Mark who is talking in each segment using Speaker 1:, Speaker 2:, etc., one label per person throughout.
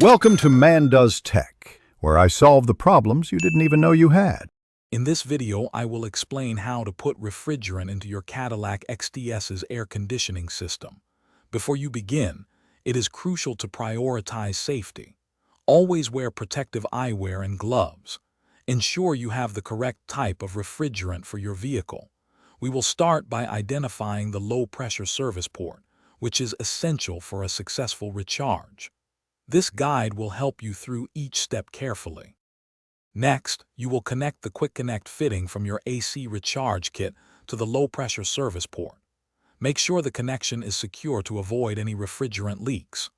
Speaker 1: Welcome to Man Does Tech, where I solve the problems you didn't even know you had.
Speaker 2: In this video, I will explain how to put refrigerant into your Cadillac XTS's air conditioning system. Before you begin, it is crucial to prioritize safety. Always wear protective eyewear and gloves. Ensure you have the correct type of refrigerant for your vehicle. We will start by identifying the low-pressure service port, which is essential for a successful recharge. This guide will help you through each step carefully. Next, you will connect the Quick Connect fitting from your AC recharge kit to the low-pressure service port. Make sure the connection is secure to avoid any refrigerant leaks.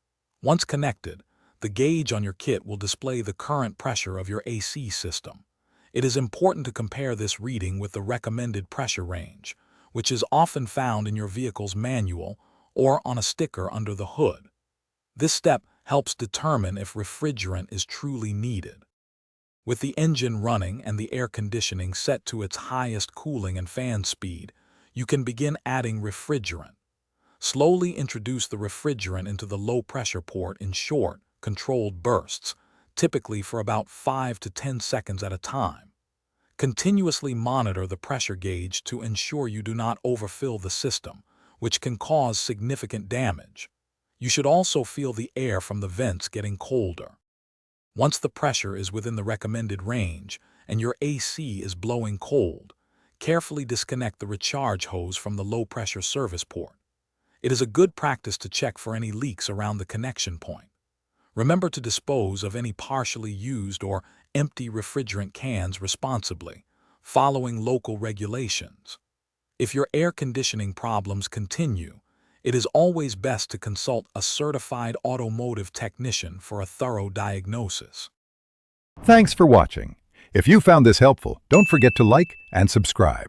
Speaker 2: Once connected, the gauge on your kit will display the current pressure of your AC system. It is important to compare this reading with the recommended pressure range, which is often found in your vehicle's manual or on a sticker under the hood. This step helps determine if refrigerant is truly needed. With the engine running and the air conditioning set to its highest cooling and fan speed, you can begin adding refrigerant. Slowly introduce the refrigerant into the low-pressure port in short, controlled bursts, typically for about 5 to 10 seconds at a time. Continuously monitor the pressure gauge to ensure you do not overfill the system, which can cause significant damage. You should also feel the air from the vents getting colder. Once the pressure is within the recommended range and your AC is blowing cold, carefully disconnect the recharge hose from the low-pressure service port. It is a good practice to check for any leaks around the connection point. Remember to dispose of any partially used or empty refrigerant cans responsibly, following local regulations. If your air conditioning problems continue, it is always best to consult a certified automotive technician for a thorough diagnosis.
Speaker 1: Thanks for watching. If you found this helpful, don't forget to like and subscribe.